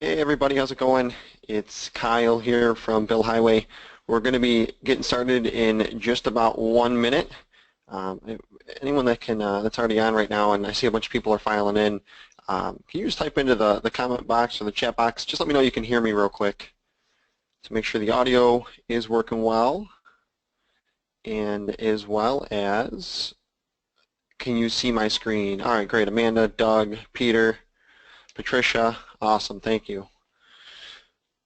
Hey everybody, how's it going? It's Kyle here from Bill Highway. We're going to be getting started in just about 1 minute. Um, Anyone that can that's already on right now, and I see a bunch of people are filing in. Can you just type into the comment box or the chat box? Just let me know you can hear me real quick to make sure the audio is working well, and as well as can you see my screen? All right, great. Amanda, Doug, Peter, Patricia, awesome. Thank you.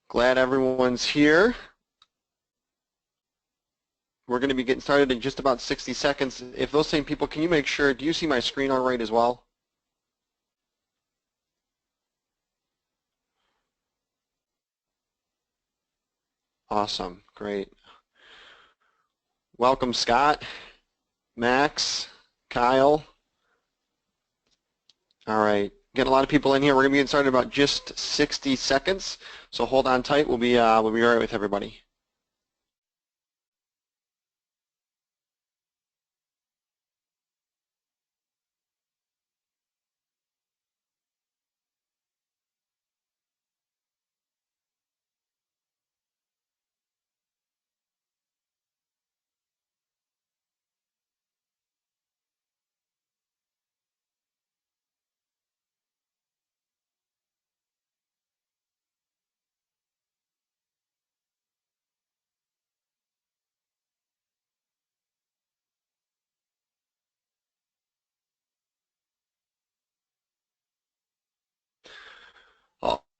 Glad everyone's here. We're going to be getting started in just about 60 seconds. If those same people, can you make sure, do you see my screen all right as well? Awesome, great. Welcome, Scott, Max, Kyle. All right, getting a lot of people in here. We're going to be getting started in about just 60 seconds, so hold on tight. We'll be right with everybody.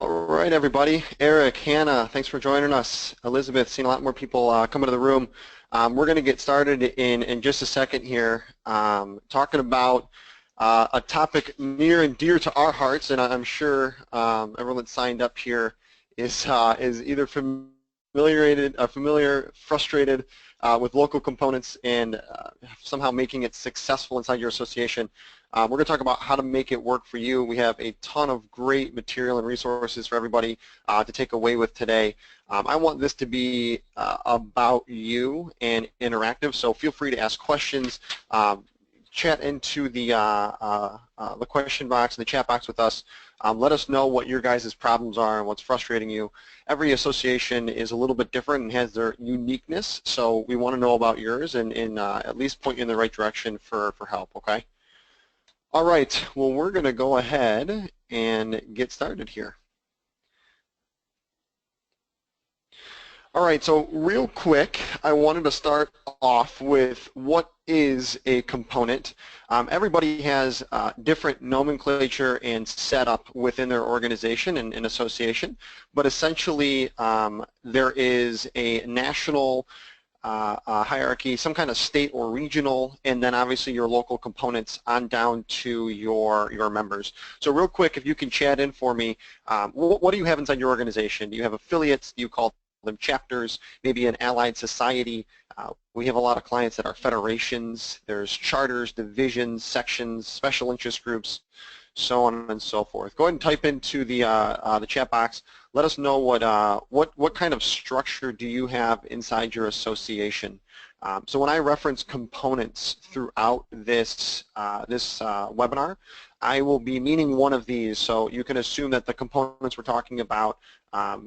All right, everybody. Eric, Hannah, thanks for joining us. Elizabeth, seen a lot more people come into the room. We're going to get started in just a second here, talking about a topic near and dear to our hearts, and I'm sure everyone that signed up here is either familiar, frustrated with local components, and somehow making it successful inside your association. We're going to talk about how to make it work for you. We have a ton of great material and resources for everybody to take away with today. I want this to be about you and interactive, so feel free to ask questions. Chat into the question box and the chat box with us. Let us know what your guys' problems are and what's frustrating you. Every association is a little bit different and has their uniqueness, so we want to know about yours and at least point you in the right direction for help, okay? All right, well, we're going to go ahead and get started here. All right, so real quick, I wanted to start off with what is a component. Everybody has different nomenclature and setup within their organization and association, but essentially there is a national hierarchy, some kind of state or regional, and then obviously your local components on down to your members. So real quick, if you can chat in for me, what do you have inside your organization? Do you have affiliates? Do you call them chapters? Maybe an allied society? We have a lot of clients that are federations. There's charters, divisions, sections, special interest groups, so on and so forth. Go ahead and type into the chat box. Let us know what kind of structure do you have inside your association. So when I reference components throughout this webinar, I will be meaning one of these. So you can assume that the components we're talking about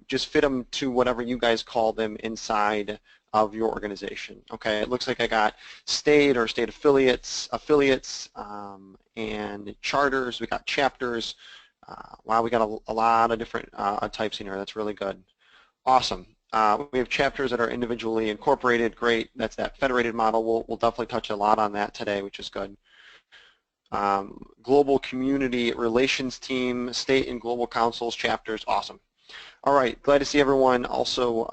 just fit them to whatever you guys call them inside of your organization. Okay, it looks like I got state or state affiliates, and charters. We got chapters. Wow, we got a lot of different types in here. That's really good. Awesome. We have chapters that are individually incorporated. Great. That's that federated model. We'll definitely touch a lot on that today, which is good. Global community relations team, state and global councils, chapters. Awesome. All right. Glad to see everyone also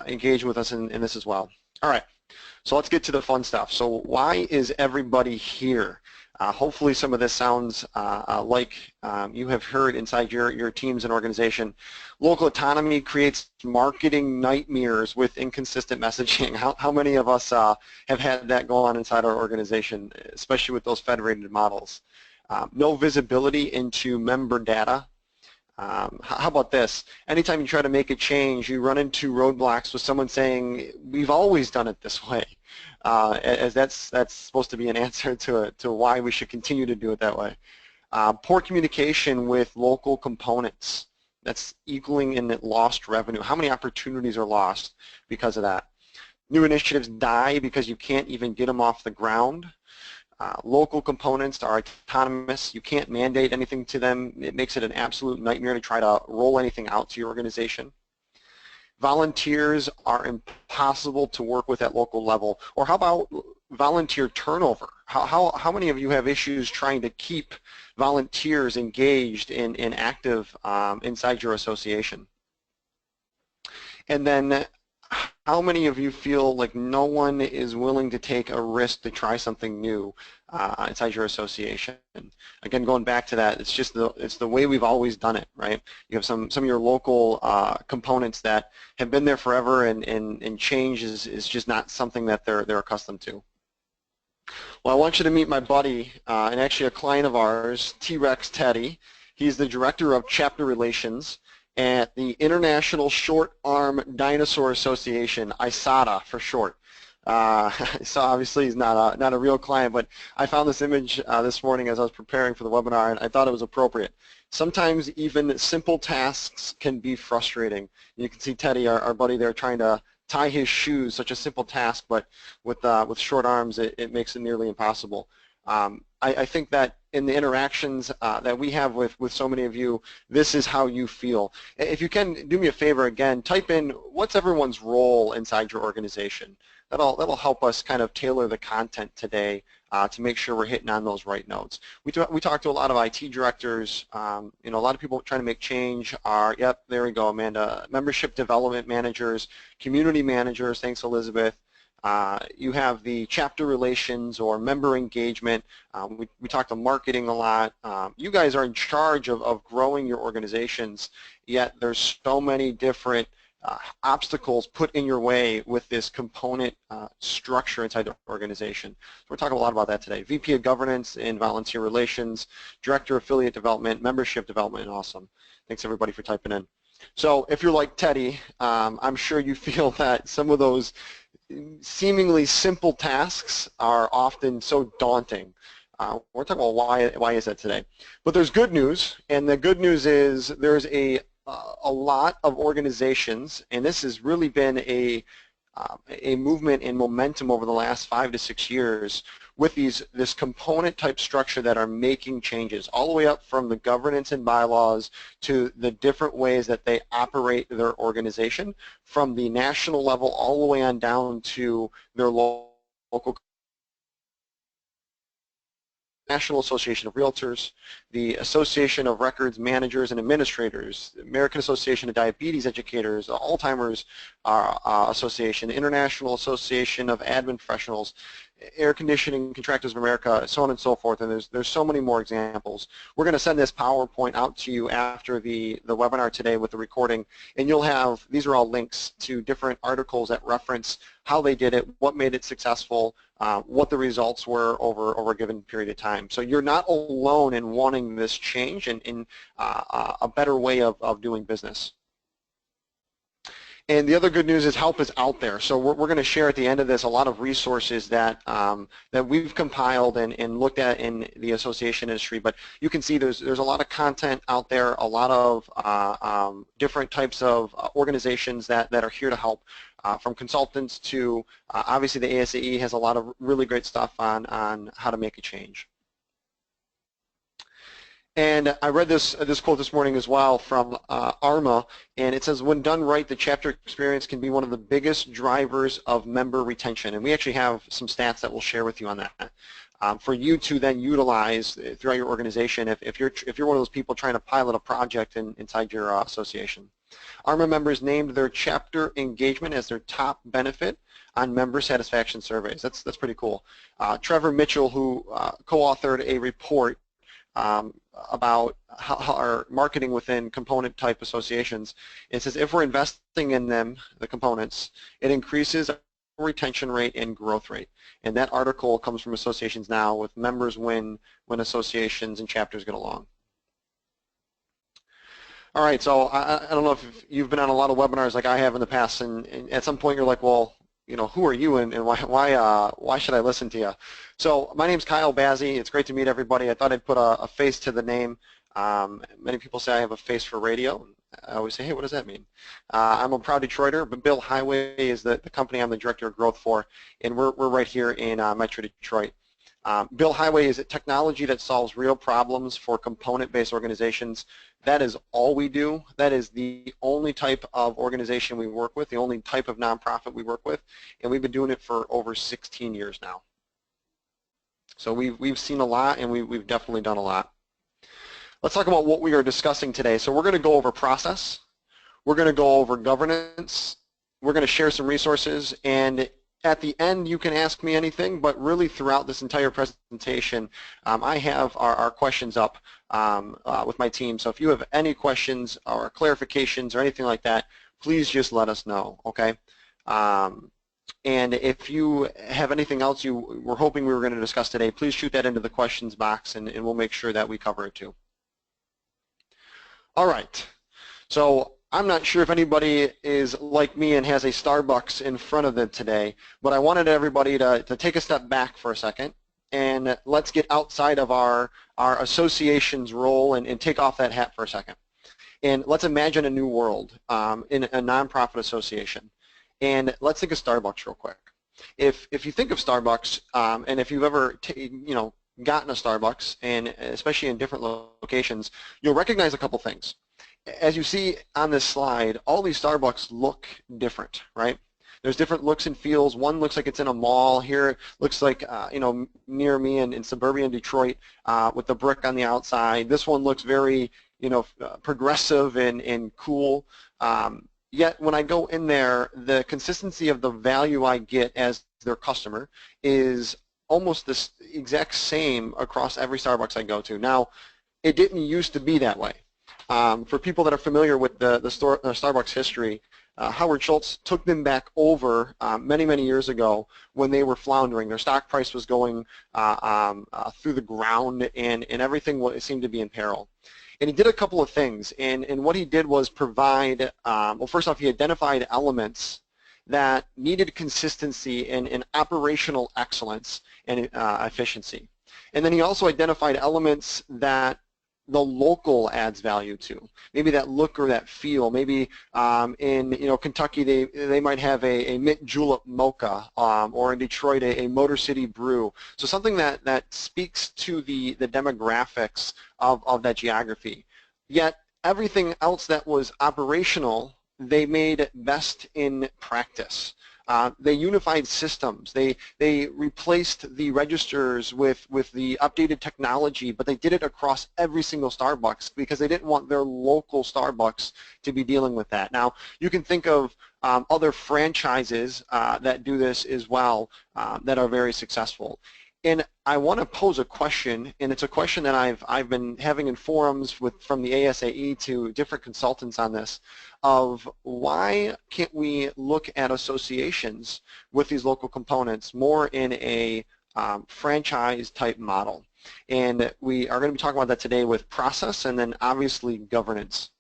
engage with us in this as well. All right. So let's get to the fun stuff. So why is everybody here? Hopefully some of this sounds like you have heard inside your teams and organization. Local autonomy creates marketing nightmares with inconsistent messaging. How many of us have had that go on inside our organization, especially with those federated models? No visibility into member data. How about this? Anytime you try to make a change, you run into roadblocks with someone saying, we've always done it this way, as that's supposed to be an answer to why we should continue to do it that way. Poor communication with local components. That's equaling in lost revenue. How many opportunities are lost because of that? New initiatives die because you can't even get them off the ground. Local components are autonomous. You can't mandate anything to them. It makes it an absolute nightmare to try to roll anything out to your organization. Volunteers are impossible to work with at local level. Or how about volunteer turnover? How many of you have issues trying to keep volunteers engaged and active inside your association? And then how many of you feel like no one is willing to take a risk to try something new inside your association? Again, going back to that, it's the way we've always done it, right? You have some of your local components that have been there forever, and change is just not something that they're accustomed to. Well, I want you to meet my buddy and actually a client of ours, T-Rex Teddy. He's the Director of Chapter Relations at the International Short Arm Dinosaur Association, ISADA for short. So obviously he's not a real client, but I found this image this morning as I was preparing for the webinar, and I thought it was appropriate. Sometimes even simple tasks can be frustrating. You can see Teddy, our buddy there, trying to tie his shoes, such a simple task, but with short arms, it makes it nearly impossible. I think that in the interactions that we have with so many of you, this is how you feel. If you can do me a favor again, type in what's everyone's role inside your organization. That'll help us kind of tailor the content today to make sure we're hitting on those right notes. We talked to a lot of IT directors. A lot of people trying to make change are, yep, there we go, Amanda. Membership development managers, community managers. Thanks, Elizabeth. You have the chapter relations or member engagement. We talked to marketing a lot. You guys are in charge of growing your organizations, yet there's so many different obstacles put in your way with this component structure inside the organization. So we're talking a lot about that today. VP of Governance and Volunteer Relations, Director of Affiliate Development, Membership Development. Awesome. Thanks everybody for typing in. So if you're like Teddy, I'm sure you feel that some of those seemingly simple tasks are often so daunting. We're talking about why is that today. But there's good news, and the good news is there's a lot of organizations, and this has really been a movement and momentum over the last 5 to 6 years with this component type structure that are making changes all the way up from the governance and bylaws to the different ways that they operate their organization, from the national level all the way on down to their local National Association of Realtors, the Association of Records Managers and Administrators, the American Association of Diabetes Educators, the Alzheimer's Association, the International Association of Admin Professionals, Air Conditioning Contractors of America, so on and so forth, and there's so many more examples. We're going to send this PowerPoint out to you after the webinar today with the recording, and you'll have, these are all links to different articles that reference how they did it, what made it successful, what the results were over a given period of time. So you're not alone in wanting this change and in a better way of doing business. And the other good news is help is out there. So we're going to share at the end of this a lot of resources that that we've compiled and looked at in the association industry. But you can see there's a lot of content out there, a lot of different types of organizations that are here to help, from consultants to obviously the ASAE has a lot of really great stuff on how to make a change. And I read this quote this morning as well from ARMA, and it says, when done right, the chapter experience can be one of the biggest drivers of member retention. And we actually have some stats that we'll share with you on that for you to then utilize throughout your organization if you're one of those people trying to pilot a project inside your association. ARMA members named their chapter engagement as their top benefit on member satisfaction surveys. That's pretty cool. Trevor Mitchell, who co-authored a report about how our marketing within component type associations. It says if we're investing in them, the components, it increases retention rate and growth rate. And that article comes from Associations Now with members when associations and chapters get along. All right, so I don't know if you've been on a lot of webinars like I have in the past, and at some point you're like, well, who are you and why should I listen to you? So my name's Kyle Bazzi. It's great to meet everybody. I thought I'd put a face to the name. Many people say I have a face for radio. I always say, hey, what does that mean? I'm a proud Detroiter, but Bill Highway is the company I'm the Director of Growth for, and we're right here in Metro Detroit. Bill Highway is a technology that solves real problems for component-based organizations. That is all we do. That is the only type of organization we work with, the only type of nonprofit we work with, and we've been doing it for over 16 years now. So we've seen a lot, and we've definitely done a lot. Let's talk about what we are discussing today. So we're going to go over process, we're going to go over governance, we're going to share some resources, and at the end you can ask me anything, but really throughout this entire presentation I have our questions up with my team. So if you have any questions or clarifications or anything like that, please just let us know, okay? And if you have anything else you were hoping we were going to discuss today, please shoot that into the questions box, and we'll make sure that we cover it too. All right, so I'm not sure if anybody is like me and has a Starbucks in front of them today, but I wanted everybody to take a step back for a second, and let's get outside of our association's role and take off that hat for a second. And let's imagine a new world in a nonprofit association. And let's think of Starbucks real quick. If you think of Starbucks, and if you've ever gotten a Starbucks, and especially in different locations, you'll recognize a couple things. As you see on this slide, all these Starbucks look different, right? There's different looks and feels. One looks like it's in a mall. Here it looks like near me in suburban Detroit with the brick on the outside. This one looks very progressive and cool. Yet when I go in there, the consistency of the value I get as their customer is almost the exact same across every Starbucks I go to. Now, it didn't used to be that way. For people that are familiar with the Starbucks history, Howard Schultz took them back over many, many years ago when they were floundering. Their stock price was going through the ground, and everything seemed to be in peril. And he did a couple of things, and what he did was provide, well, first off, he identified elements that needed consistency and operational excellence and efficiency. And then he also identified elements that the local adds value to. Maybe that look or that feel. Maybe in Kentucky they might have a mint julep mocha, or in Detroit a Motor City brew. So something that speaks to the demographics of that geography. Yet everything else that was operational, they made best in practice. They unified systems. They replaced the registers with the updated technology, but they did it across every single Starbucks because they didn't want their local Starbucks to be dealing with that. Now, you can think of other franchises that do this as well that are very successful. And I want to pose a question, and it's a question that I've been having in forums from the ASAE to different consultants on this, of why can't we look at associations with these local components more in a franchise type model? And we are going to be talking about that today with process and then obviously governance.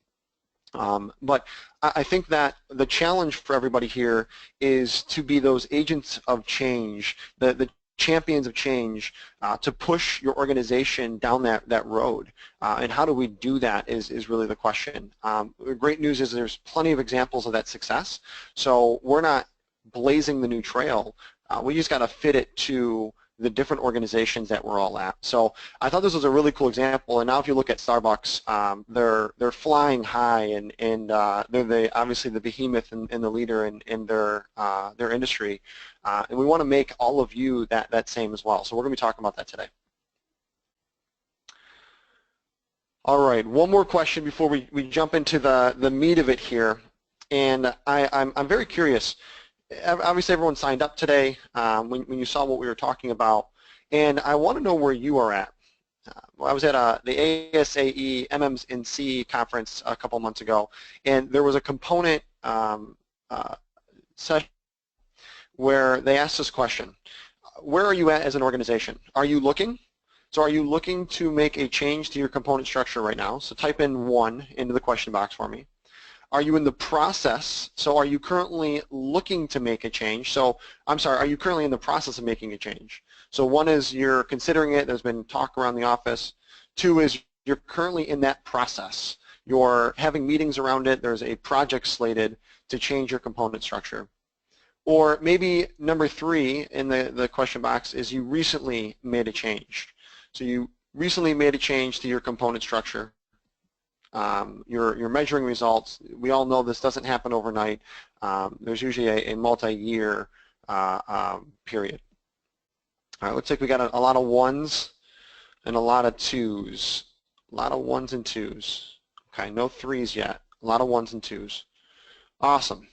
But I think that the challenge for everybody here is to be those agents of change, the champions of change, to push your organization down that road. And how do we do that is really the question. The great news is there's plenty of examples of that success. So we're not blazing the new trail. We just got to fit it to the different organizations that we're all at. So I thought this was a really cool example. And now if you look at Starbucks, they're flying high, and they're obviously the behemoth and the leader in their industry. And we want to make all of you that same as well. So we're going to be talking about that today. All right, one more question before we jump into the meat of it here. And I'm very curious. Obviously everyone signed up today when you saw what we were talking about, and I want to know where you are at. I was at the ASAE MMC conference a couple months ago, and there was a component session where they asked this question: where are you at as an organization? Are you looking? So are you looking to make a change to your component structure right now? So type in 1 into the question box for me. Are you in the process? So are you currently looking to make a change? So I'm sorry, are you currently in the process of making a change? So one is you're considering it, there's been talk around the office. Two is you're currently in that process. You're having meetings around it, there's a project slated to change your component structure. Or maybe number three in the question box is you recently made a change. So you recently made a change to your component structure. You're measuring results. We all know this doesn't happen overnight. There's usually a multi-year period. All right, looks like we got a lot of ones and a lot of twos. A lot of ones and twos. Okay, no threes yet. A lot of ones and twos. Awesome.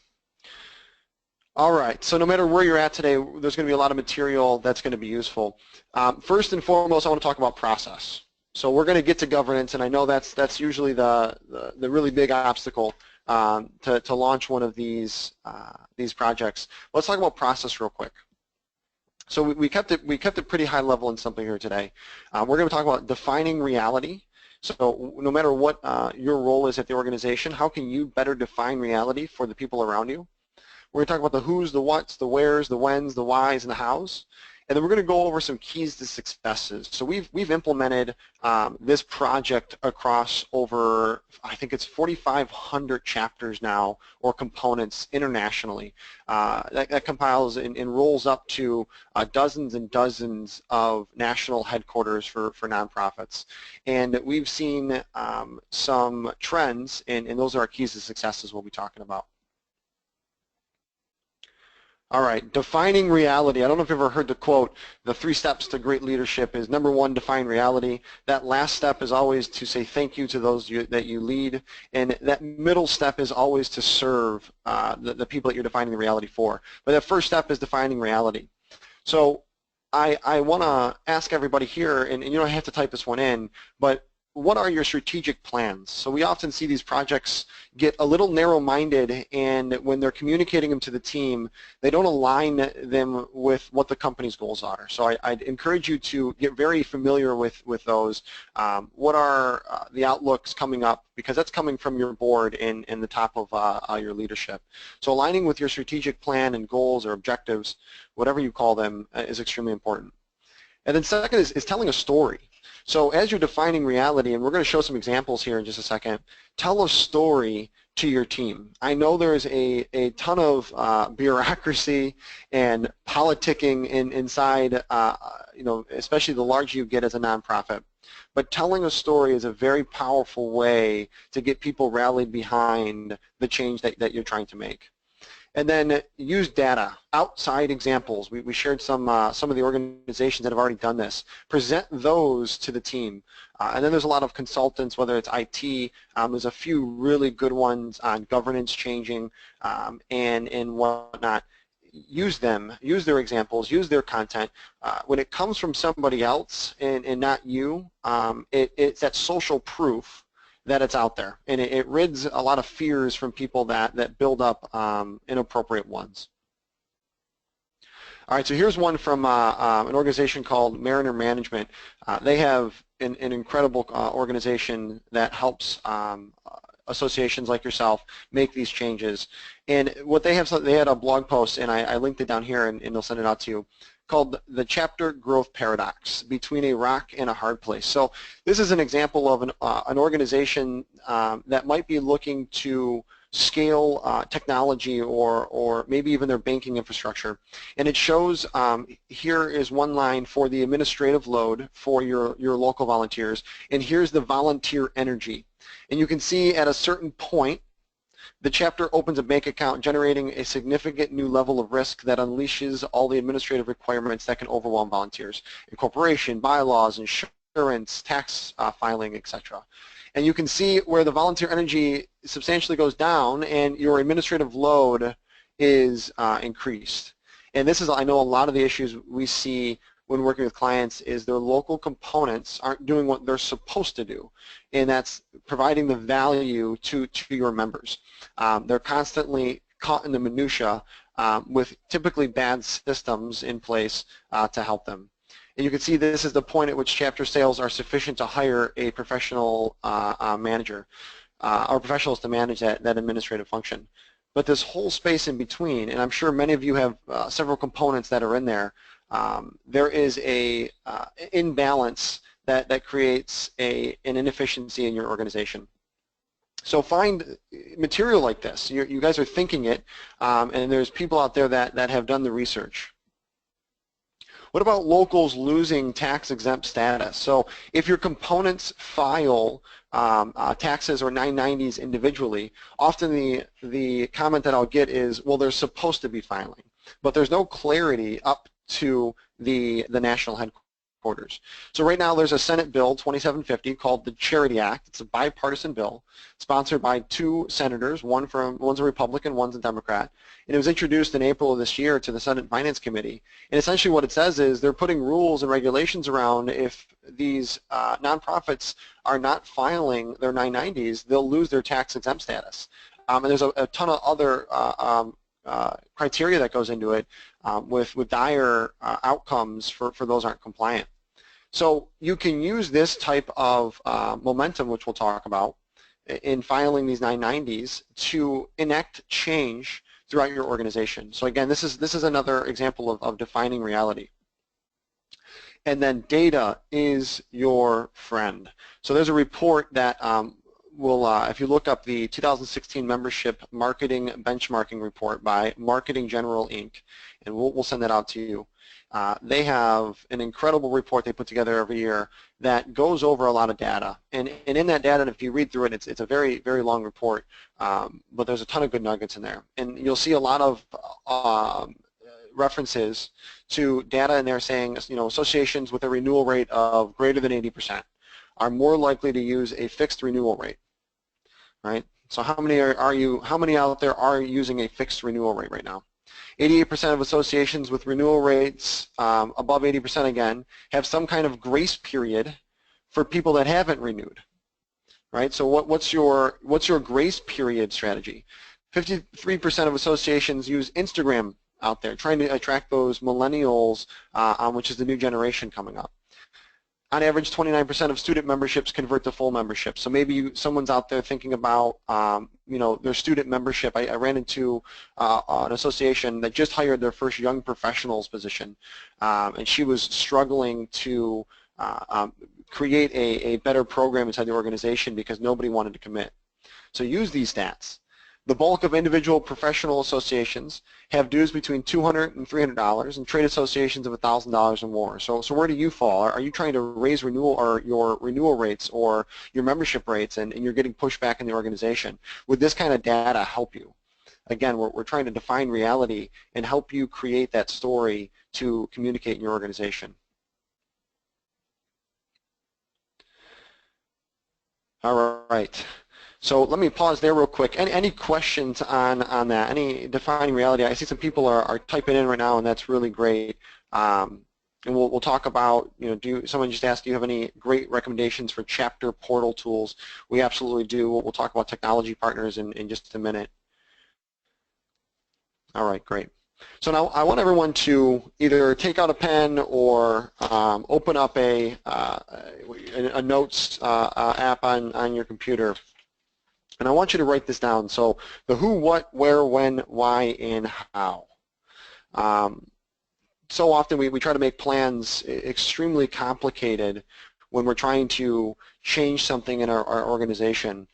All right, so no matter where you're at today, there's going to be a lot of material that's going to be useful. First and foremost, I want to talk about process. So we're going to get to governance, and I know that's usually the really big obstacle to launch one of these projects. Let's talk about process real quick. So we kept it pretty high level in something here today. We're going to talk about defining reality. So no matter what your role is at the organization, how can you better define reality for the people around you? We're going to talk about the who's, the what's, the where's, the when's, the why's, and the how's. And then we're going to go over some keys to successes. So we've implemented this project across over, I think it's 4,500 chapters now, or components internationally. That compiles and rolls up to dozens and dozens of national headquarters for nonprofits. And we've seen some trends, and those are our keys to successes we'll be talking about. All right, defining reality. I don't know if you've ever heard the quote, the 3 steps to great leadership is number 1, define reality. That last step is always to say thank you to those that you lead. And that middle step is always to serve the people that you're defining the reality for. But that first step is defining reality. So I want to ask everybody here, and you don't have to type this one in, but what are your strategic plans? So we often see these projects get a little narrow-minded, and when they're communicating them to the team, they don't align them with what the company's goals are. So I'd encourage you to get very familiar with those. What are the outlooks coming up? Because that's coming from your board and the top of your leadership. So aligning with your strategic plan and goals or objectives, whatever you call them, is extremely important. And then second is telling a story. So as you're defining reality, and we're going to show some examples here in just a second, tell a story to your team. I know there's a ton of bureaucracy and politicking inside, especially the larger you get as a nonprofit. But telling a story is a very powerful way to get people rallied behind the change that you're trying to make. And then use data, outside examples. We shared some of the organizations that have already done this. Present those to the team. And then there's a lot of consultants, whether it's IT. There's a few really good ones on governance changing and whatnot. Use them, use their examples, use their content. When it comes from somebody else and not you, it's that social proof that it's out there, and it rids a lot of fears from people that build up inappropriate ones. All right, so here's one from an organization called Mariner Management. They have an incredible organization that helps associations like yourself make these changes. And what they have, they had a blog post, and I linked it down here, and they'll send it out to you, called the Chapter Growth Paradox, Between a Rock and a Hard Place. So this is an example of an organization that might be looking to scale technology or maybe even their banking infrastructure. And it shows, here is one line for the administrative load for your local volunteers, and here's the volunteer energy. And you can see at a certain point, the chapter opens a bank account, generating a significant new level of risk that unleashes all the administrative requirements that can overwhelm volunteers: incorporation, bylaws, insurance, tax filing, etc. And you can see where the volunteer energy substantially goes down and your administrative load is increased. And this is, I know, a lot of the issues we see when working with clients is their local components aren't doing what they're supposed to do, and that's providing the value to your members. They're constantly caught in the minutia with typically bad systems in place to help them. And you can see this is the point at which chapter sales are sufficient to hire a professional manager. our professionals to manage that administrative function. But this whole space in between, and I'm sure many of you have several components that are in there, there is a imbalance that creates an inefficiency in your organization. So find material like this. You guys are thinking it, and there's people out there that have done the research. What about locals losing tax-exempt status? So if your components file taxes or 990s individually, often the comment that I'll get is, well, they're supposed to be filing, but there's no clarity up to the national headquarters. So right now there's a Senate bill 2750 called the Charity Act. It's a bipartisan bill sponsored by two senators, one's a Republican, one's a Democrat, and it was introduced in April of this year to the Senate Finance Committee. And essentially what it says is they're putting rules and regulations around if these nonprofits are not filing their 990s, they'll lose their tax-exempt status. And there's a ton of other criteria that goes into it with dire outcomes for those who aren't compliant. So you can use this type of momentum, which we'll talk about, in filing these 990s to enact change throughout your organization. So again, this is another example of defining reality. And then data is your friend. So there's a report that if you look up the 2016 Membership Marketing Benchmarking Report by Marketing General Inc., and we'll send that out to you. They have an incredible report they put together every year that goes over a lot of data. And in that data, if you read through it, it's a very, very long report, but there's a ton of good nuggets in there. And you'll see a lot of references to data in there saying, associations with a renewal rate of greater than 80% are more likely to use a fixed renewal rate, right? So how many out there are using a fixed renewal rate right now? 88% of associations with renewal rates above 80% again have some kind of grace period for people that haven't renewed, right? So what's your grace period strategy? 53% of associations use Instagram out there, trying to attract those millennials, which is the new generation coming up. On average, 29% of student memberships convert to full membership. So maybe someone's out there thinking about, their student membership. I ran into an association that just hired their first young professionals position, and she was struggling to create a better program inside the organization because nobody wanted to commit. So use these stats. The bulk of individual professional associations have dues between $200 and $300, and trade associations of $1,000 or more. So where do you fall? Are you trying to raise your renewal rates or your membership rates, and you're getting pushback in the organization? Would this kind of data help you? Again, we're trying to define reality and help you create that story to communicate in your organization. All right. So let me pause there real quick. Any questions on that? Any defining reality? I see some people are typing in right now, and that's really great. And we'll talk about, someone just asked, do you have any great recommendations for chapter portal tools? We absolutely do. We'll talk about technology partners in just a minute. All right, great. So now I want everyone to either take out a pen or open up a notes app on your computer. And I want you to write this down. So the who, what, where, when, why, and how. So often we try to make plans extremely complicated when we're trying to change something in our organization.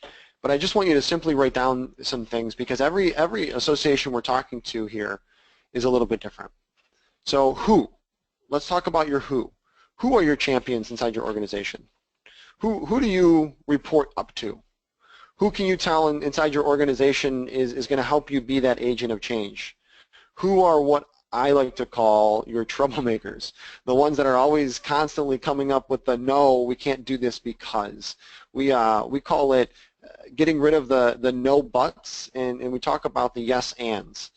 But I just want you to simply write down some things, because every association we're talking to here is a little bit different. So who? Let's talk about your who. Who are your champions inside your organization? Who do you report up to? Who can you tell inside your organization is going to help you be that agent of change? Who are what I like to call your troublemakers, the ones that are always constantly coming up with the no, we can't do this because. We call it getting rid of the no buts, and we talk about the yes ands.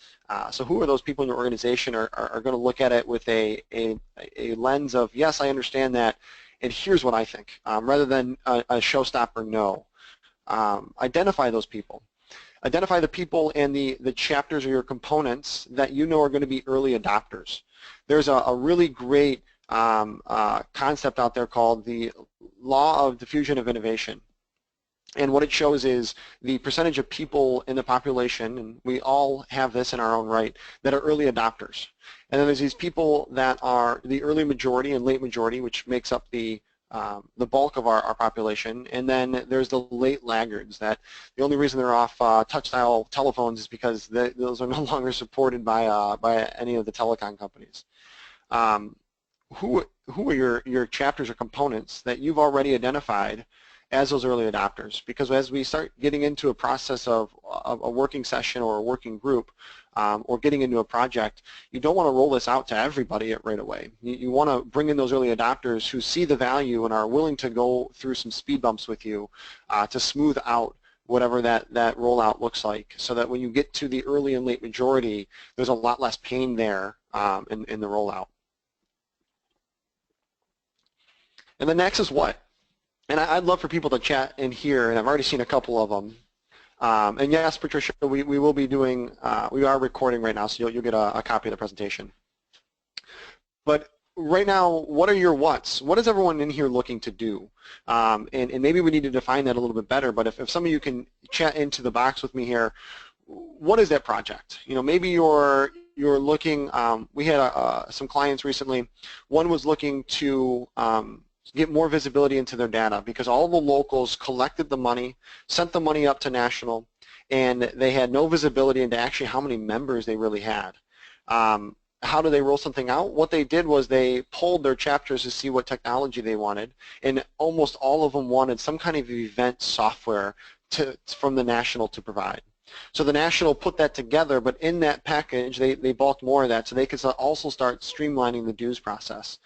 So who are those people in your organization are going to look at it with a lens of, yes, I understand that, and here's what I think, rather than a showstopper no. Identify those people. Identify the people and the chapters or your components that you know are going to be early adopters. There's a really great concept out there called the law of diffusion of innovation. And what it shows is the percentage of people in the population, and we all have this in our own right, that are early adopters. And then there's these people that are the early majority and late majority, which makes up the bulk of our population. And then there's the late laggards that the only reason they're off touch-dial telephones is because those are no longer supported by any of the telecom companies. Who are your chapters or components that you've already identified as those early adopters? Because as we start getting into a process of a working session or a working group, or getting into a project, you don't want to roll this out to everybody right away. You want to bring in those early adopters who see the value and are willing to go through some speed bumps with you to smooth out whatever that rollout looks like, so that when you get to the early and late majority, there's a lot less pain there in the rollout. And the next is what? And I'd love for people to chat in here, and I've already seen a couple of them. And yes, Patricia, we will be doing, we are recording right now, so you'll get a copy of the presentation. But right now, what are your whats? What is everyone in here looking to do? And maybe we need to define that a little bit better, but if some of you can chat into the box with me here, what is that project? You know, maybe you're looking, we had some clients recently. One was looking to get more visibility into their data because all the locals collected the money, sent the money up to national, and they had no visibility into actually how many members they really had. How do they roll something out? What they did was they polled their chapters to see what technology they wanted, and almost all of them wanted some kind of event software from the national to provide. So the national put that together, but in that package they bulked more of that so they could also start streamlining the dues process.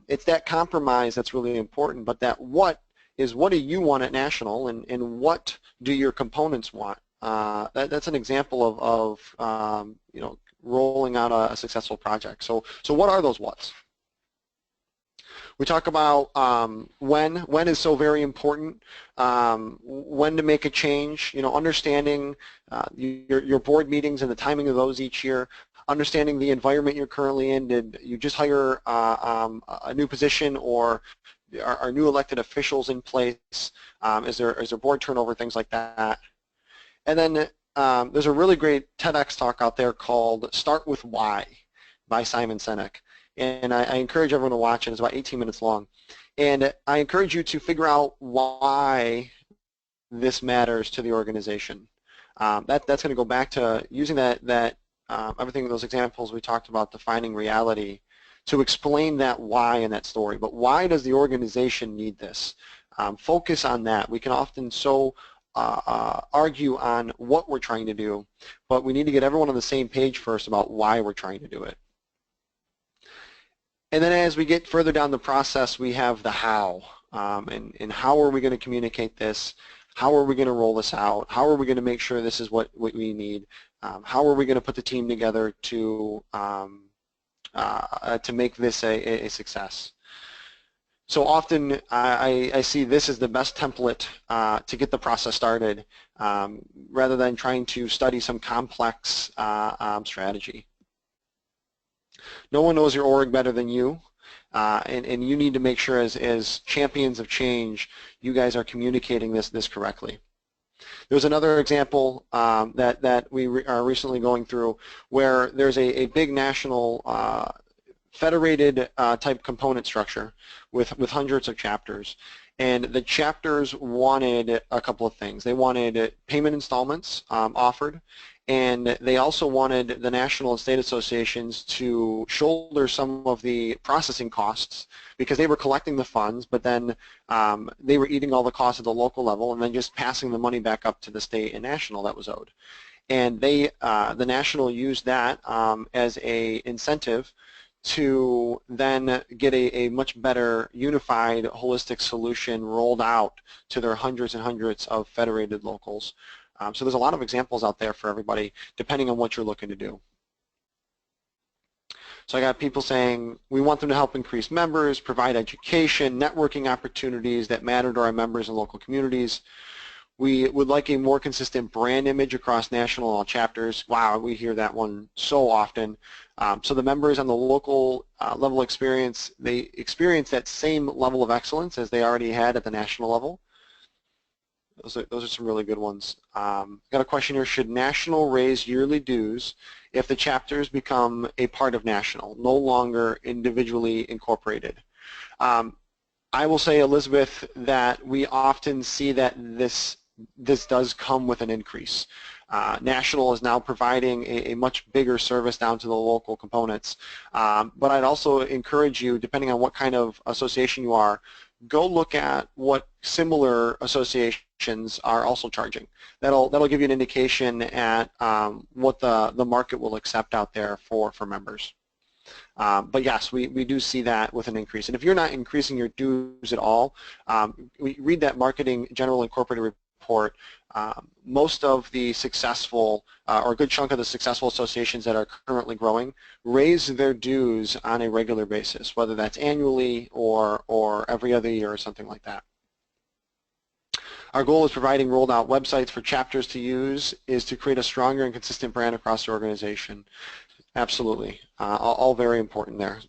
It's that compromise that's really important, but that what do you want at national, and what do your components want? That's an example of you know, rolling out a successful project. So what are those whats? We talk about when is so very important, when to make a change, you know, understanding your board meetings and the timing of those each year, understanding the environment you're currently in. Did you just hire a new position, or are new elected officials in place? Is there board turnover, things like that? And then there's a really great TEDx talk out there called Start With Why by Simon Sinek. And I encourage everyone to watch it. It's about 18 minutes long. And I encourage you to figure out why this matters to the organization. That's going to go back to using everything, those examples we talked about, defining reality, to explain that why in that story. But why does the organization need this? Focus on that. We can often argue on what we're trying to do, but we need to get everyone on the same page first about why we're trying to do it. And then as we get further down the process, we have the how, and how are we going to communicate this? How are we going to roll this out? How are we going to make sure this is what we need? How are we going to put the team together to make this a success? So often I see this as the best template to get the process started, rather than trying to study some complex strategy. No one knows your org better than you, and you need to make sure as champions of change, you guys are communicating this correctly. There's another example that we are recently going through where there's a big national federated type component structure with hundreds of chapters, and the chapters wanted a couple of things. They wanted payment installments offered, and they also wanted the national and state associations to shoulder some of the processing costs because they were collecting the funds, but then they were eating all the costs at the local level and then just passing the money back up to the state and national that was owed. And the national used that as an incentive to then get a much better unified holistic solution rolled out to their hundreds and hundreds of federated locals. So there's a lot of examples out there for everybody depending on what you're looking to do. So I got people saying we want them to help increase members, provide education, networking opportunities that matter to our members and local communities. We would like a more consistent brand image across national chapters. Wow, we hear that one so often. So the members on the local level experience that same level of excellence as they already had at the national level. Those are some really good ones. Got a question here. Should national raise yearly dues if the chapters become a part of national, no longer individually incorporated? I will say, Elizabeth, that we often see that this does come with an increase. National is now providing a much bigger service down to the local components. But I'd also encourage you, depending on what kind of association you are, go look at what similar associations are also charging. That'll give you an indication at what the market will accept out there for members. But yes, we do see that with an increase. And if you're not increasing your dues at all, we read that Marketing General Incorporated report. Most of the successful, or a good chunk of the successful associations that are currently growing, raise their dues on a regular basis, whether that's annually or every other year or something like that. Our goal is providing rolled out websites for chapters to use is to create a stronger and consistent brand across the organization. Absolutely, all very important there.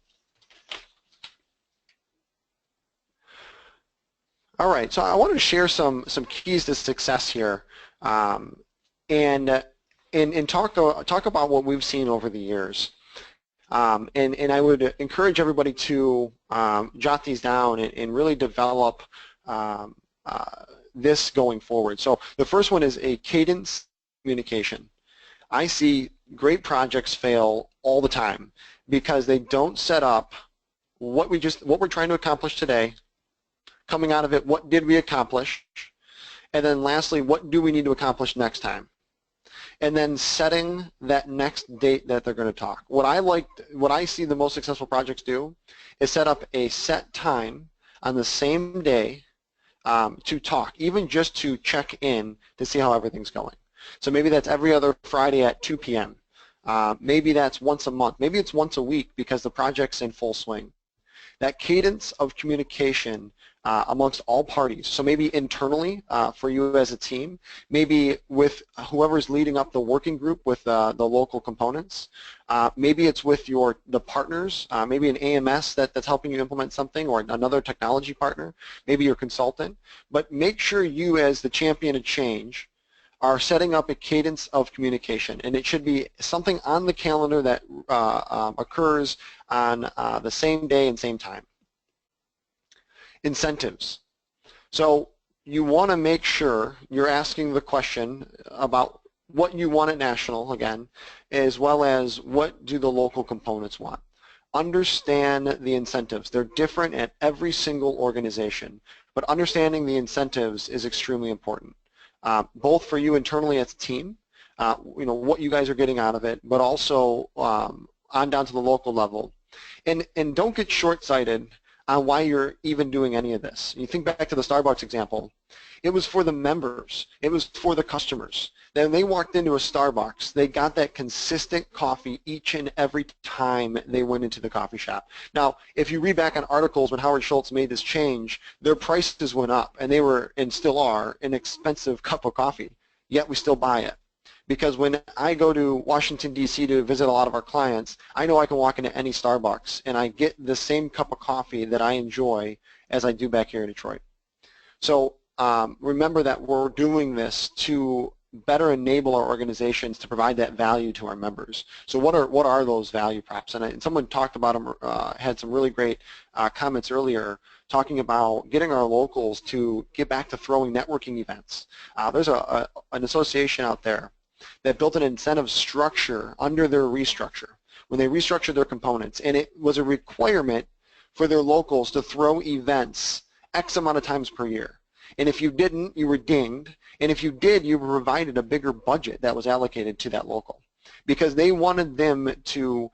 All right, so I wanted to share some keys to success here, and talk about what we've seen over the years. And I would encourage everybody to jot these down and really develop this going forward. So the first one is a cadence communication. I see great projects fail all the time because they don't set up what we're trying to accomplish today. Coming out of it, what did we accomplish? And then lastly, what do we need to accomplish next time? And then setting that next date that they're going to talk. What I see the most successful projects do is set up a set time on the same day to talk, even just to check in to see how everything's going. So maybe that's every other Friday at 2 p.m. Maybe that's once a month. Maybe it's once a week because the project's in full swing. That cadence of communication amongst all parties. So maybe internally for you as a team, maybe with whoever's leading up the working group with the local components. Maybe it's with the partners, maybe an AMS that's helping you implement something, or another technology partner, maybe your consultant. But make sure you, as the champion of change, are setting up a cadence of communication, and it should be something on the calendar that occurs on the same day and same time. Incentives. So you want to make sure you're asking the question about what you want at national, again, as well as what do the local components want. Understand the incentives. They're different at every single organization, but understanding the incentives is extremely important. Both for you internally as a team, what you guys are getting out of it, but also on down to the local level. And don't get short-sighted on why you're even doing any of this. You think back to the Starbucks example. It was for the members. It was for the customers. Then they walked into a Starbucks. They got that consistent coffee each and every time they went into the coffee shop. Now, if you read back on articles when Howard Schultz made this change, their prices went up, and they were, and still are, an expensive cup of coffee, yet we still buy it. Because when I go to Washington, D.C. to visit a lot of our clients, I know I can walk into any Starbucks and I get the same cup of coffee that I enjoy as I do back here in Detroit. So remember that we're doing this to better enable our organizations to provide that value to our members. So what are those value props? And someone talked about them, had some really great comments earlier talking about getting our locals to get back to throwing networking events. There's an association out there that built an incentive structure under their restructure when they restructured their components, and it was a requirement for their locals to throw events X amount of times per year. And if you didn't, you were dinged, and if you did, you were provided a bigger budget that was allocated to that local, because they wanted them to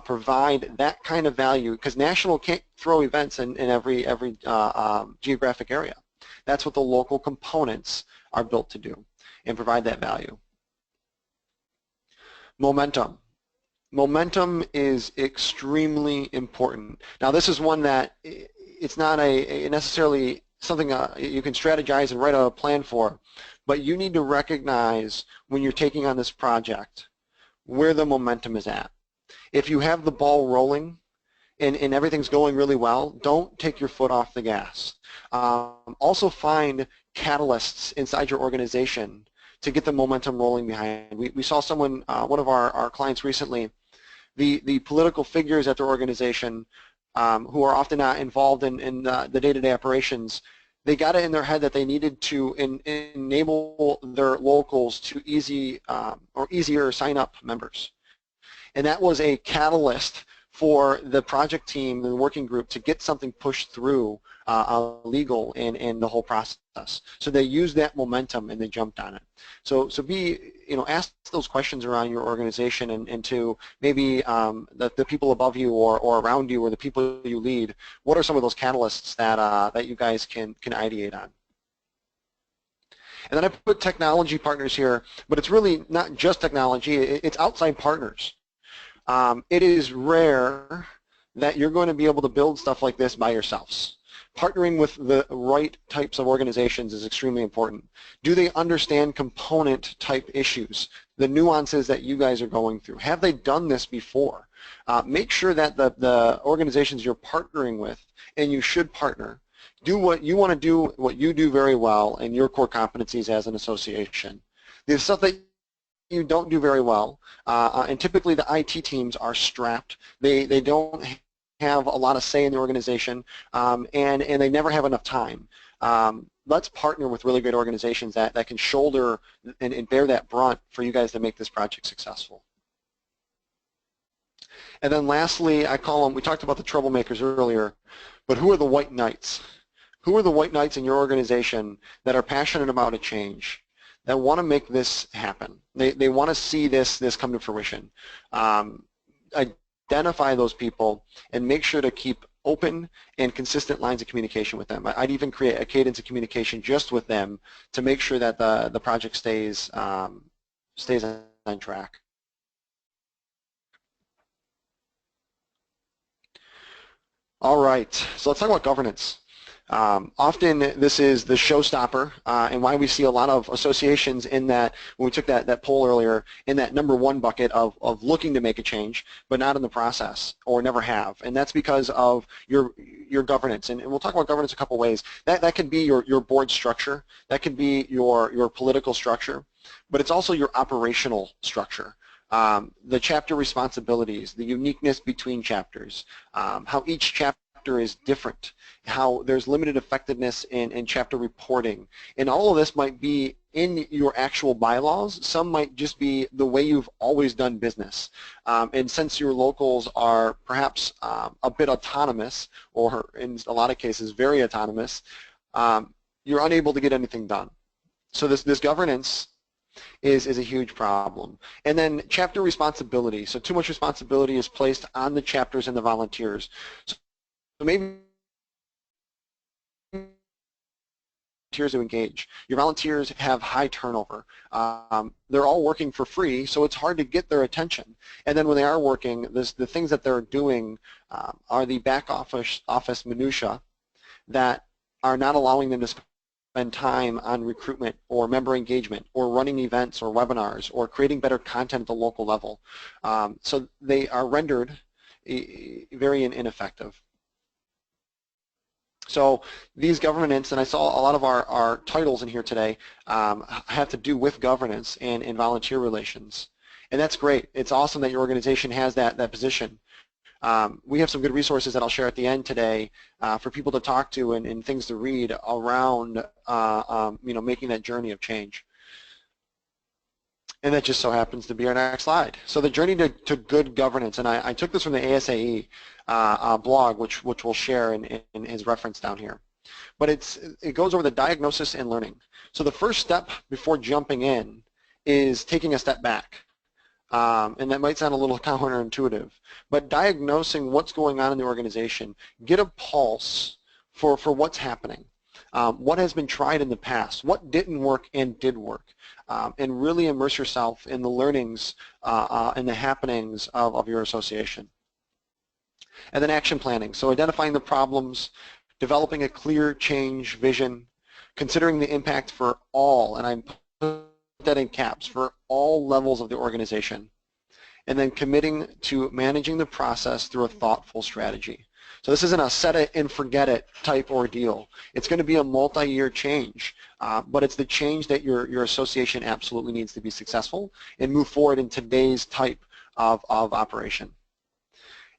provide that kind of value, because national can't throw events in every geographic area. That's what the local components are built to do and provide that value. Momentum. Momentum is extremely important. Now this is one that it's not necessarily something you can strategize and write out a plan for, but you need to recognize when you're taking on this project where the momentum is at. If you have the ball rolling and everything's going really well, don't take your foot off the gas. Also find catalysts inside your organization to get the momentum rolling behind. We saw someone, one of our clients recently, the political figures at their organization who are often not involved in the day-to-day operations, they got it in their head that they needed to enable their locals to easier sign up members. And that was a catalyst for the project team, the working group, to get something pushed through legal and the whole process. So they used that momentum and they jumped on it. So ask those questions around your organization and to maybe the people above you or around you or the people you lead. What are some of those catalysts that you guys can ideate on? And then I put technology partners here, but it's really not just technology, it's outside partners. It is rare that you're going to be able to build stuff like this by yourselves. Partnering with the right types of organizations is extremely important. Do they understand component type issues, the nuances that you guys are going through? Have they done this before? Make sure that the organizations you're partnering with, and you should partner, do what you want to do, what you do very well, and your core competencies as an association. The stuff that you don't do very well, and typically the IT teams are strapped. They don't have a lot of say in the organization, and they never have enough time. Let's partner with really great organizations that can shoulder and bear that brunt for you guys to make this project successful. And then lastly, I call them, we talked about the troublemakers earlier, but who are the white knights? Who are the white knights in your organization that are passionate about a change, that want to make this happen? They want to see this come to fruition. Identify those people and make sure to keep open and consistent lines of communication with them. I'd even create a cadence of communication just with them to make sure that the project stays on track. All right, so let's talk about governance. Often this is the showstopper and why we see a lot of associations in that, when we took that poll earlier, in that #1 bucket of looking to make a change but not in the process or never have. And that's because of your governance. And we'll talk about governance a couple ways. That can be your board structure, that can be your political structure, but it's also your operational structure. The chapter responsibilities, the uniqueness between chapters, how each chapter is different, how there's limited effectiveness in chapter reporting, and all of this might be in your actual bylaws. Some might just be the way you've always done business. And since your locals are perhaps a bit autonomous, or in a lot of cases very autonomous, you're unable to get anything done. So this governance is a huge problem. And then chapter responsibility. So too much responsibility is placed on the chapters and the volunteers. So maybe volunteers to engage. Your volunteers have high turnover. They're all working for free, so it's hard to get their attention. And then when they are working, the things that they're doing are the back office minutia that are not allowing them to spend time on recruitment or member engagement or running events or webinars or creating better content at the local level. So they are rendered very ineffective. So these governance, and I saw a lot of our titles in here today, have to do with governance and volunteer relations. And that's great. It's awesome that your organization has that position. We have some good resources that I'll share at the end today for people to talk to and things to read around making that journey of change. And that just so happens to be our next slide. So the journey to good governance, and I took this from the ASAE blog, which we'll share in his reference down here. But it goes over the diagnosis and learning. So the first step before jumping in is taking a step back. And that might sound a little counterintuitive, but diagnosing what's going on in the organization, get a pulse for what's happening, what has been tried in the past, what didn't work and did work, and really immerse yourself in the learnings and the happenings of your association. And then action planning, so identifying the problems, developing a clear change vision, considering the impact for all, and I'm putting that in caps, for all levels of the organization, and then committing to managing the process through a thoughtful strategy. So this isn't a set it and forget it type ordeal. It's going to be a multi-year change, but it's the change that your association absolutely needs to be successful and move forward in today's type of operation.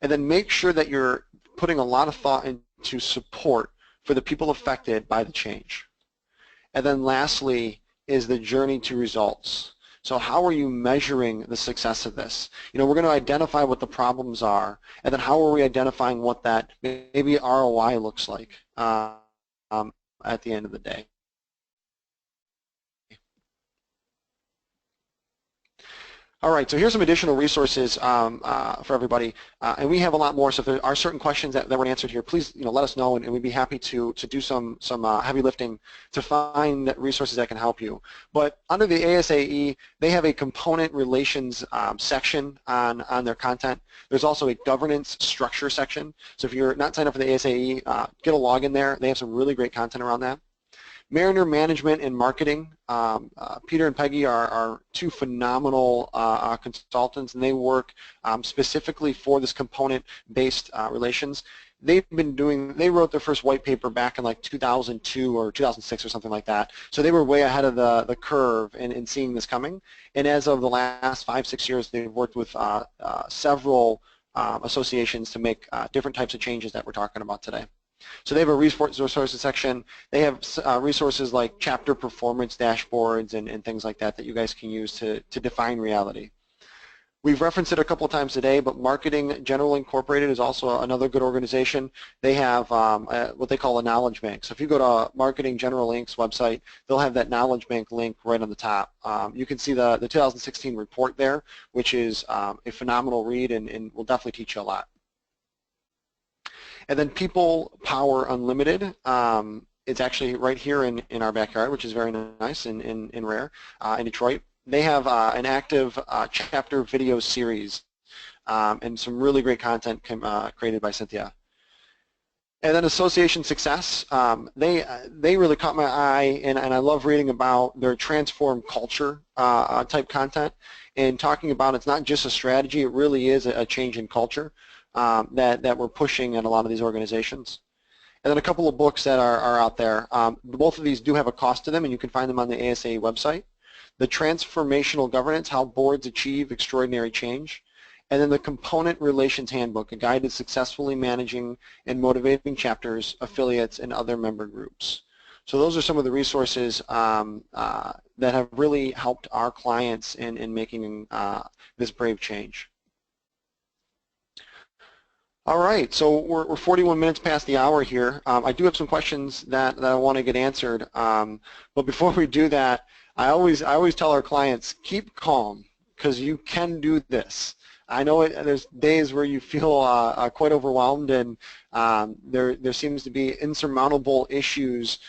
And then make sure that you're putting a lot of thought into support for the people affected by the change. And then lastly is the journey to results. So how are you measuring the success of this? You know, we're going to identify what the problems are, and then how are we identifying what that maybe ROI looks like at the end of the day. All right, so here's some additional resources for everybody, and we have a lot more. So if there are certain questions that weren't answered here, please let us know, and we'd be happy to do some heavy lifting to find resources that can help you. But under the ASAE, they have a component relations section on their content. There's also a governance structure section. So if you're not signed up for the ASAE, get a login there. They have some really great content around that. Mariner Management and Marketing, Peter and Peggy are two phenomenal consultants, and they work specifically for this component-based relations. They wrote their first white paper back in like 2002 or 2006 or something like that. So they were way ahead of the curve in seeing this coming. And as of the last 5-6 years, they've worked with several associations to make different types of changes that we're talking about today. So they have a resources section. They have resources like chapter performance dashboards and things like that you guys can use to define reality. We've referenced it a couple of times today, but Marketing General Incorporated is also another good organization. They have what they call a knowledge bank. So if you go to Marketing General Inc.'s website, they'll have that knowledge bank link right on the top. You can see the 2016 report there, which is a phenomenal read and will definitely teach you a lot. And then People Power Unlimited, it's actually right here in our backyard, which is very nice and rare in Detroit. They have an active chapter video series and some really great content created by Cynthia. And then Association Success, they really caught my eye, and I love reading about their transform culture type content and talking about it's not just a strategy, it really is a change in culture. That we're pushing in a lot of these organizations. And then a couple of books that are out there. Both of these do have a cost to them, and you can find them on the ASA website. The Transformational Governance, How Boards Achieve Extraordinary Change. And then the Component Relations Handbook, a guide to successfully managing and motivating chapters, affiliates, and other member groups. So those are some of the resources that have really helped our clients in making this brave change. All right, so we're 41 minutes past the hour here. I do have some questions that I want to get answered, but before we do that, I always tell our clients, keep calm, because you can do this. I know there's days where you feel quite overwhelmed, and there seems to be insurmountable issues,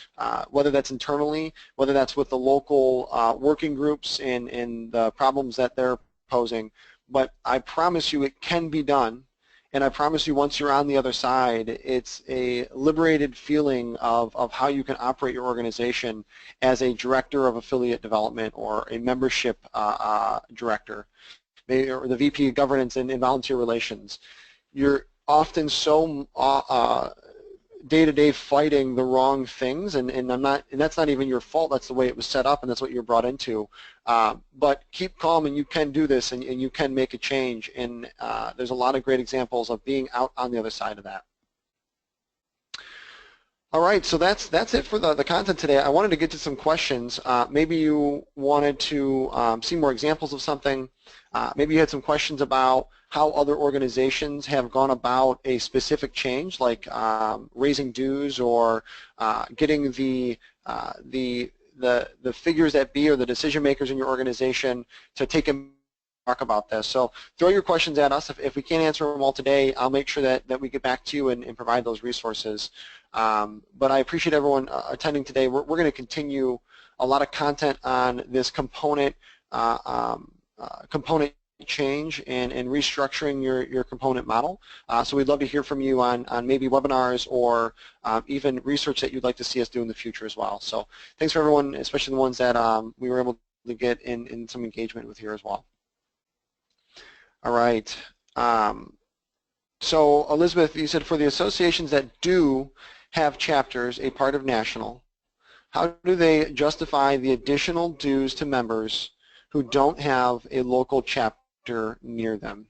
whether that's internally, whether that's with the local working groups and the problems that they're posing. But I promise you it can be done. And I promise you, once you're on the other side, it's a liberated feeling of how you can operate your organization as a director of affiliate development or a membership director, or the VP of governance and volunteer relations. You're often so day-to-day fighting the wrong things, and that's not even your fault. That's the way it was set up, and that's what you're brought into. But keep calm, and you can do this, and you can make a change. And there's a lot of great examples of being out on the other side of that. All right, so that's it for the content today. I wanted to get to some questions. Maybe you wanted to see more examples of something. Maybe you had some questions about how other organizations have gone about a specific change, like raising dues or getting the figures that be or the decision makers in your organization to take a talk about this. So throw your questions at us. If we can't answer them all today, I'll make sure that we get back to you and provide those resources. But I appreciate everyone attending today. We're going to continue a lot of content on this component change and restructuring your component model. So we'd love to hear from you on maybe webinars or even research that you'd like to see us do in the future as well. So thanks for everyone, especially the ones that we were able to get in some engagement with here as well. All right. So Elizabeth, you said for the associations that do have chapters, a part of national, how do they justify the additional dues to members who don't have a local chapter near them?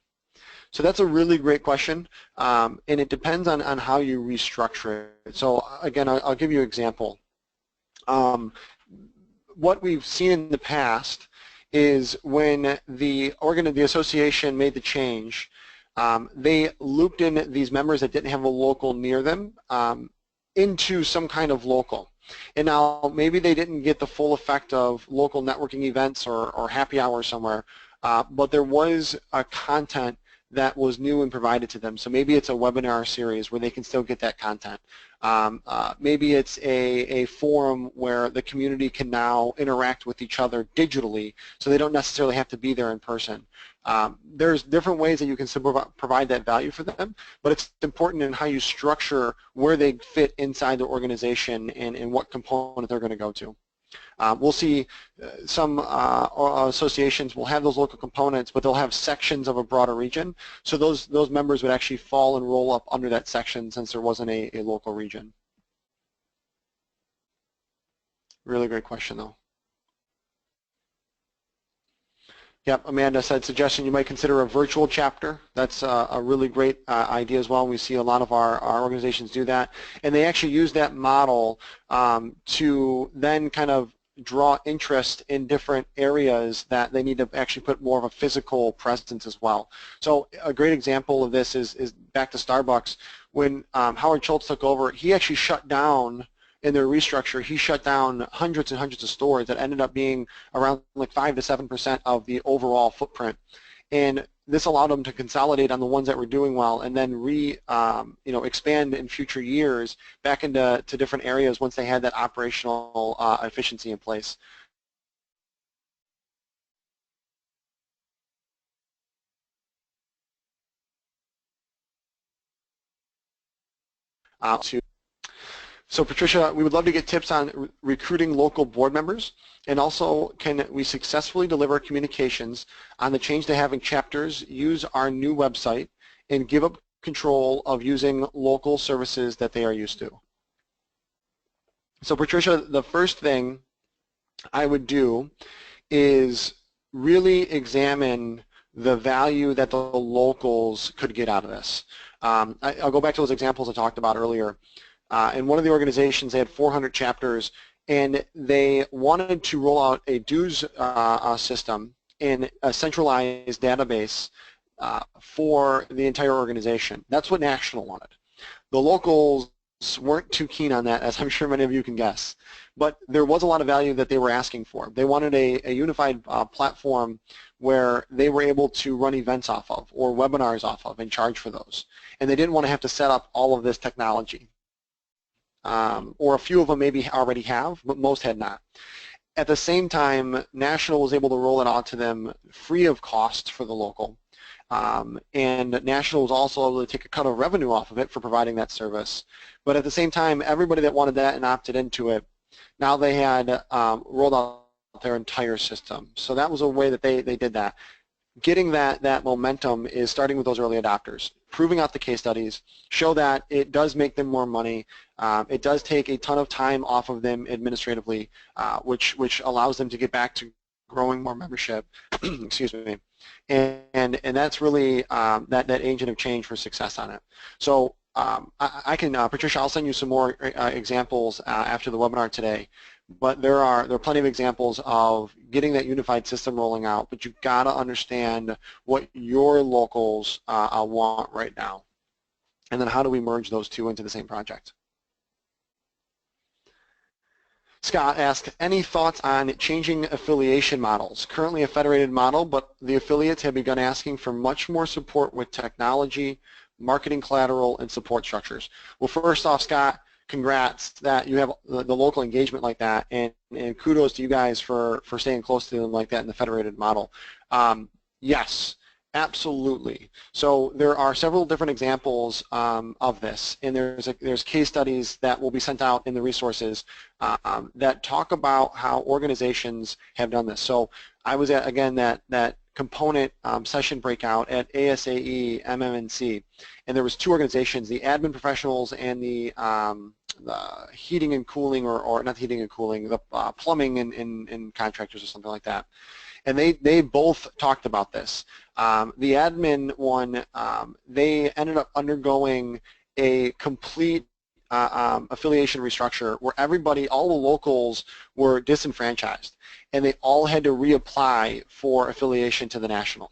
So that's a really great question, and it depends on how you restructure it. So again, I'll give you an example. What we've seen in the past is when the association made the change, they looped in these members that didn't have a local near them into some kind of local. And now maybe they didn't get the full effect of local networking events or happy hour somewhere, but there was a content that was new and provided to them. So maybe it's a webinar series where they can still get that content. Maybe it's a forum where the community can now interact with each other digitally, so they don't necessarily have to be there in person. There's different ways that you can provide that value for them, but it's important in how you structure where they fit inside the organization and what component they're going to go to. We'll see some associations will have those local components, but they'll have sections of a broader region. So those members would actually fall and roll up under that section since there wasn't a local region. Really great question, though. Yep, Amanda said, suggestion you might consider a virtual chapter. That's a really great idea as well. We see a lot of our organizations do that. And they actually use that model to then kind of draw interest in different areas that they need to actually put more of a physical presence as well. So a great example of this is back to Starbucks. When Howard Schultz took over, he actually shut down, in their restructure, he shut down hundreds and hundreds of stores that ended up being around like 5 to 7% of the overall footprint. And this allowed them to consolidate on the ones that were doing well and then expand in future years back into different areas once they had that operational efficiency in place. So Patricia, we would love to get tips on recruiting local board members, and also can we successfully deliver communications on the change to having chapters use our new website and give up control of using local services that they are used to. So Patricia, the first thing I would do is really examine the value that the locals could get out of this. I'll go back to those examples I talked about earlier. In one of the organizations, they had 400 chapters, and they wanted to roll out a dues system in a centralized database for the entire organization. That's what National wanted. The locals weren't too keen on that, as I'm sure many of you can guess, but there was a lot of value that they were asking for. They wanted a unified platform where they were able to run events off of or webinars off of and charge for those, and they didn't want to have to set up all of this technology. Or a few of them maybe already have, but most had not. At the same time, National was able to roll it out to them free of cost for the local, and National was also able to take a cut of revenue off of it for providing that service. But at the same time, everybody that wanted that and opted into it, now they had rolled out their entire system. So that was a way that they did that. Getting that momentum is starting with those early adopters, proving out the case studies, show that it does make them more money, it does take a ton of time off of them administratively, which allows them to get back to growing more membership, excuse me, and that's really that agent of change for success on it. So I can, Patricia, I'll send you some more examples after the webinar today. But there are plenty of examples of getting that unified system rolling out, but you've got to understand what your locals want right now. And then how do we merge those two into the same project? Scott asked, any thoughts on changing affiliation models? Currently a federated model, but the affiliates have begun asking for much more support with technology, marketing collateral, and support structures. Well, first off, Scott, congrats that you have the local engagement like that, and kudos to you guys for staying close to them like that in the federated model. Yes, absolutely. So there are several different examples of this, and there's case studies that will be sent out in the resources that talk about how organizations have done this. So I was at, again, that component session breakout at ASAE MMNC, and there was two organizations, the admin professionals and the heating and cooling, or not heating and cooling, the plumbing and contractors or something like that. And they both talked about this. The admin one, they ended up undergoing a complete affiliation restructure where everybody, all the locals were disenfranchised, and they all had to reapply for affiliation to the national.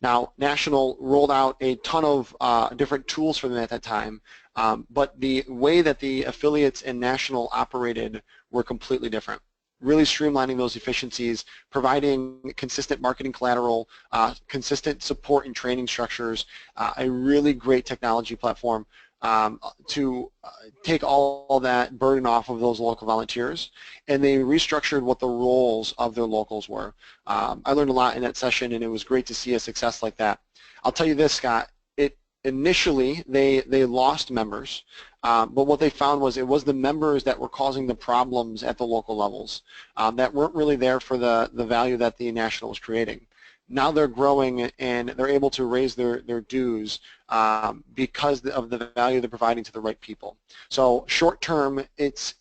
Now, national rolled out a ton of different tools for them at that time, but the way that the affiliates and national operated were completely different. Really streamlining those efficiencies, providing consistent marketing collateral, consistent support and training structures, a really great technology platform to take all that burden off of those local volunteers, and they restructured what the roles of their locals were. I learned a lot in that session, and it was great to see a success like that. I'll tell you this, Scott, initially they lost members, but what they found was it was the members that were causing the problems at the local levels that weren't really there for the value that the national was creating. Now they're growing and they're able to raise their dues because of the value they're providing to the right people. So short term, it's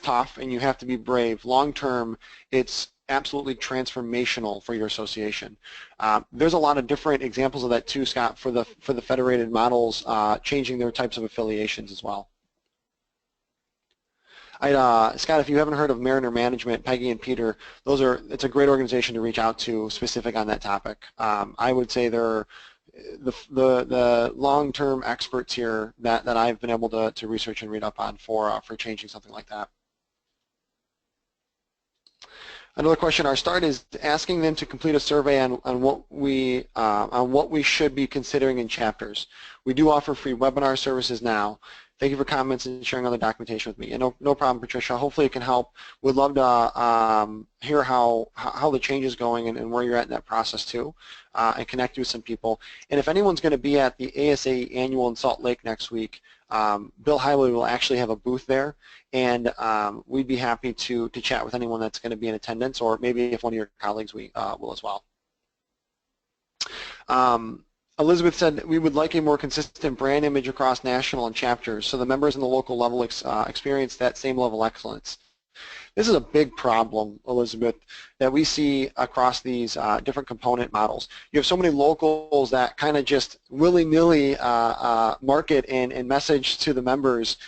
tough and you have to be brave. Long term, it's absolutely transformational for your association. There's a lot of different examples of that too, Scott, for the federated models changing their types of affiliations as well. Scott, if you haven't heard of Mariner Management, Peggy and Peter, it's a great organization to reach out to specific on that topic. I would say they're the long-term experts here that I've been able to research and read up on for changing something like that. Another question, our start is asking them to complete a survey on what we should be considering in chapters. We do offer free webinar services now. Thank you for comments and sharing other documentation with me. And no problem, Patricia. Hopefully it can help. We'd love to hear how the change is going and where you're at in that process too, and connect you with some people. And if anyone's going to be at the ASA annual in Salt Lake next week, Bill Highway will actually have a booth there, and we'd be happy to chat with anyone that's going to be in attendance, or maybe if one of your colleagues will as well. Elizabeth said we would like a more consistent brand image across national and chapters so the members in the local level experience that same level of excellence. This is a big problem, Elizabeth, that we see across these different component models. You have so many locals that kind of just willy-nilly market and message to the members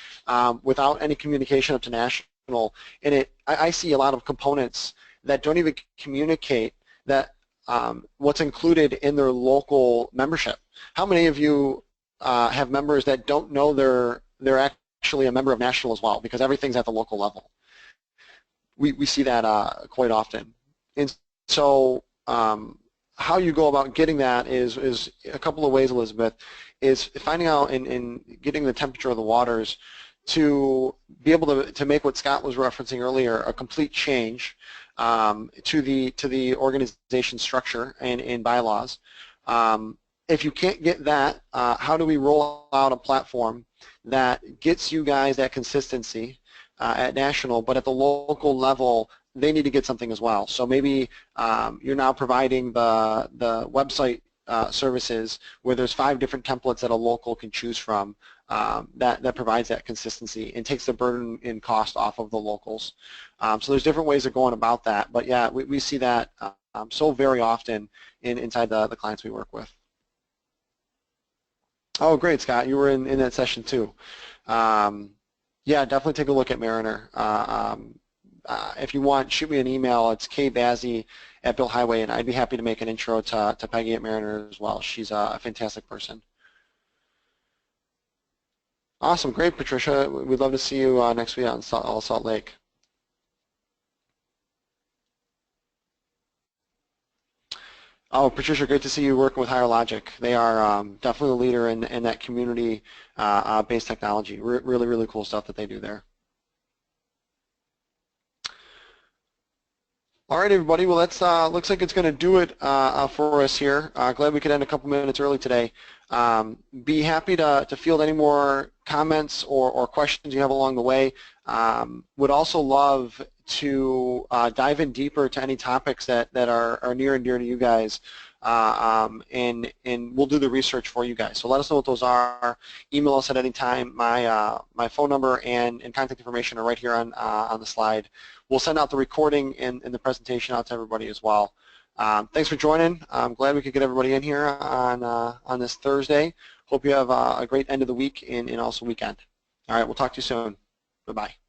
without any communication up to national. And I see a lot of components that don't even communicate that what's included in their local membership. How many of you have members that don't know they're actually a member of national as well, because everything's at the local level? We see that quite often. And so how you go about getting that is a couple of ways, Elizabeth, is finding out and getting the temperature of the waters to be able to make what Scott was referencing earlier, a complete change to the organization structure and bylaws. If you can't get that, how do we roll out a platform that gets you guys that consistency at national, but at the local level, they need to get something as well. So maybe you're now providing the website services where there's 5 different templates that a local can choose from that provides that consistency and takes the burden and cost off of the locals. So there's different ways of going about that, but yeah, we see that so very often inside the clients we work with. Oh, great, Scott, you were in that session too. Yeah, definitely take a look at Mariner. If you want, shoot me an email. It's kbazzy@Bill Highway, and I'd be happy to make an intro to Peggy at Mariner as well. She's a fantastic person. Awesome, great, Patricia. We'd love to see you next week on Salt Lake. Oh, Patricia, great to see you working with Higher Logic. They are definitely a leader in that community-based technology. Really, really cool stuff that they do there. All right, everybody. Well, that's looks like it's going to do it for us here. Glad we could end a couple minutes early today. Be happy to field any more comments or questions you have along the way. Would also love to dive in deeper to any topics that are near and dear to you guys, and we'll do the research for you guys. So let us know what those are. Email us at any time. My phone number and contact information are right here on the slide. We'll send out the recording and the presentation out to everybody as well. Thanks for joining. I'm glad we could get everybody in here on this Thursday. Hope you have a great end of the week and also weekend. All right, we'll talk to you soon. Bye-bye.